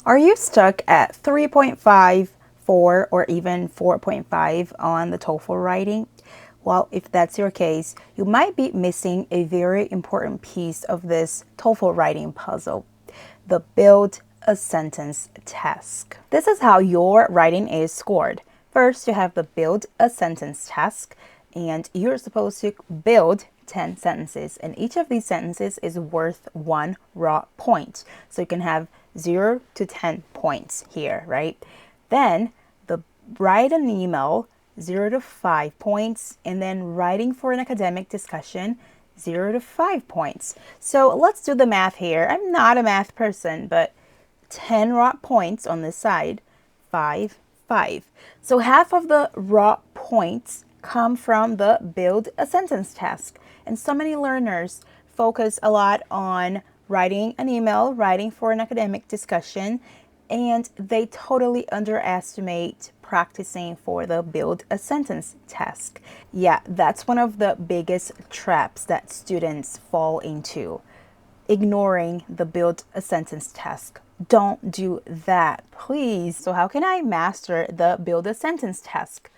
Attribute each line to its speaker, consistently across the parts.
Speaker 1: Are you stuck at 3.5, 4, or even 4.5 on the TOEFL writing? Well, if that's your case, you might be missing a very important piece of this TOEFL writing puzzle, the build a sentence task. This is how your writing is scored. First, you have the build a sentence task, and you're supposed to build 10 sentences, and each of these sentences is worth 1 raw point. So you can have 0 to 10 points here, right? Then write an email, 0 to 5 points, and then writing for an academic discussion, 0 to 5 points. So let's do the math here. I'm not a math person, but 10 raw points on this side, 5, 5. So half of the raw points come from the build a sentence task. And so many learners focus a lot on writing an email, writing for an academic discussion, and they totally underestimate practicing for the build a sentence task. Yeah, that's one of the biggest traps that students fall into, ignoring the build a sentence task. Don't do that, please. So how can I master the build a sentence task?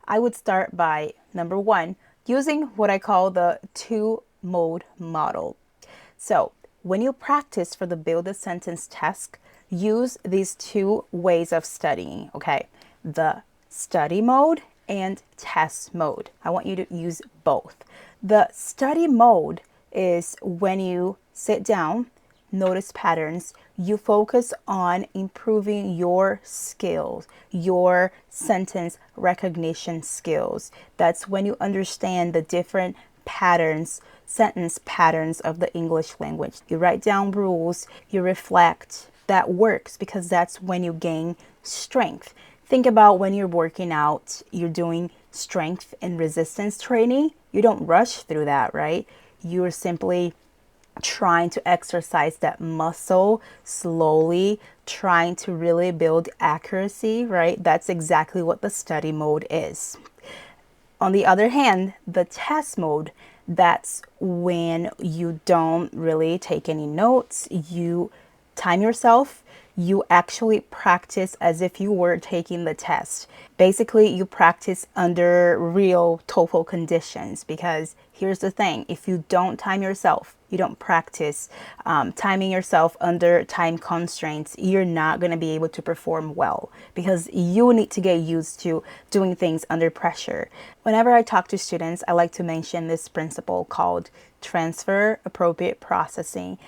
Speaker 1: I would start by number 1, using what I call the 2-mode model. So when you practice for the build a sentence task, use these 2 ways of studying, okay? The study mode and test mode. I want you to use both. The study mode is when you sit down, notice patterns, you focus on improving your skills, your sentence recognition skills. That's when you understand the different patterns, sentence patterns of the English language. You write down rules, you reflect. That works because that's when you gain strength. Think about when you're working out, you're doing strength and resistance training. You don't rush through that, right? You're simply trying to exercise that muscle slowly, trying to really build accuracy, right? That's exactly what the study mode is. On the other hand, the test mode, that's when you don't really take any notes, you time yourself, you actually practice as if you were taking the test. Basically, you practice under real TOEFL conditions, because here's the thing, if you don't time yourself, you don't practice timing yourself under time constraints, you're not going to be able to perform well, because you need to get used to doing things under pressure. Whenever I talk to students, I like to mention this principle called transfer appropriate processing.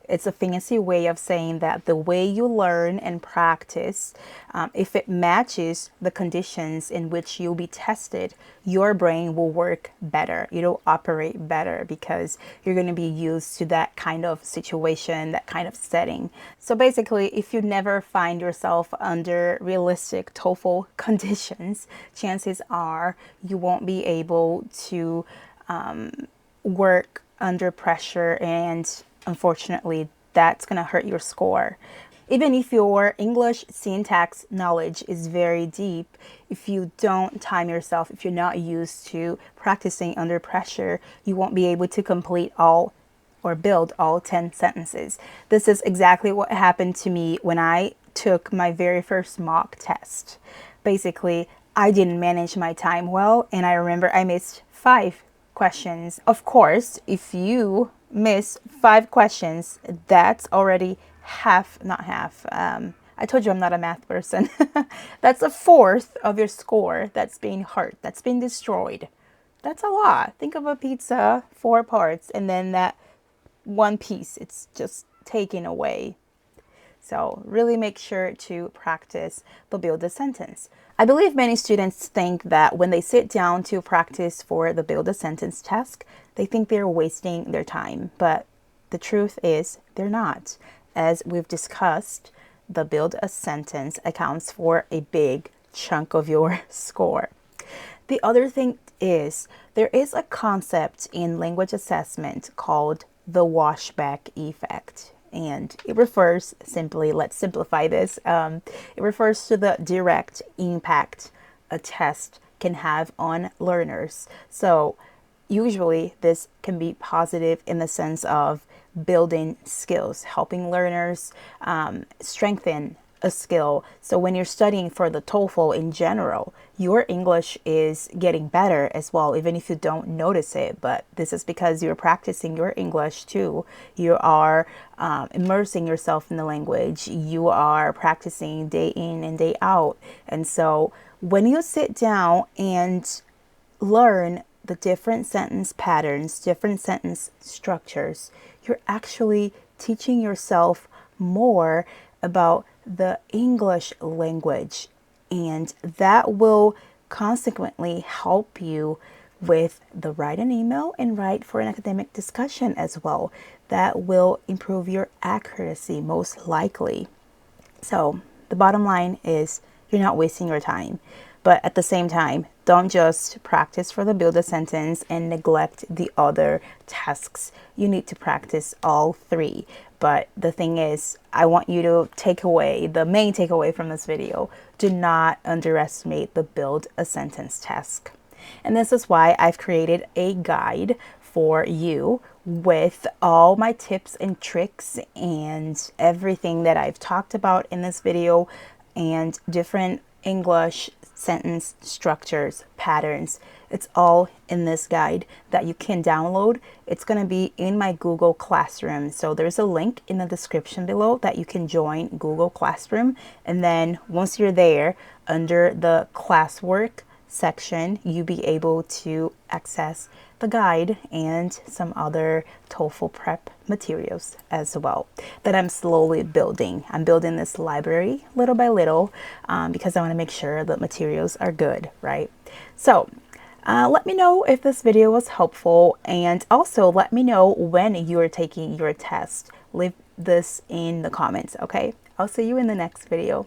Speaker 1: It's a fancy way of saying that the way you learn and practice, if it matches the conditions in which you'll be tested, your brain will work better. It'll operate better because you're going to be used to that kind of situation, that kind of setting. So basically, if you never find yourself under realistic TOEFL conditions, chances are you won't be able to work under pressure, and unfortunately, that's going to hurt your score. Even if your English syntax knowledge is very deep, if you don't time yourself, if you're not used to practicing under pressure, you won't be able to complete all or build all 10 sentences. This is exactly what happened to me when I took my very first mock test. Basically, I didn't manage my time well, and I remember I missed 5 questions. Of course, if you miss 5 questions, that's already not half. I told you I'm not a math person. That's a fourth of your score that's being hurt, that's been destroyed. That's a lot. Think of a pizza, 4 parts, and then that one piece, it's just taken away. So really make sure to practice the build a sentence. I believe many students think that when they sit down to practice for the build a sentence task, they think they're wasting their time. But the truth is they're not. As we've discussed, the build a sentence accounts for a big chunk of your score. The other thing is there is a concept in language assessment called the Washback Effect. And it refers simply, let's simplify this, it refers to the direct impact a test can have on learners. So usually this can be positive in the sense of building skills, helping learners strengthen a skill. So when you're studying for the TOEFL in general, your English is getting better as well, even if you don't notice it. But this is because you're practicing your English too. You are immersing yourself in the language. You are practicing day in and day out. And so when you sit down and learn the different sentence patterns, different sentence structures, you're actually teaching yourself more about the English language. And that will consequently help you with the write an email and write for an academic discussion as well. That will improve your accuracy most likely. So the bottom line is you're not wasting your time. But at the same time, don't just practice for the build a sentence and neglect the other tasks. You need to practice all three. But the thing is, I want you to take away the main takeaway from this video. Do not underestimate the build a sentence task. And this is why I've created a guide for you with all my tips and tricks and everything that I've talked about in this video and different English sentence structures, patterns. It's all in this guide that you can download. It's going to be in my Google Classroom. So there's a link in the description below that you can join Google Classroom. And then once you're there, under the classwork section, you'll be able to access the guide and some other TOEFL prep materials as well that I'm slowly building. I'm building this library little by little because I want to make sure that materials are good, right? So let me know if this video was helpful, and also let me know when you're taking your test. Leave this in the comments, okay? I'll see you in the next video.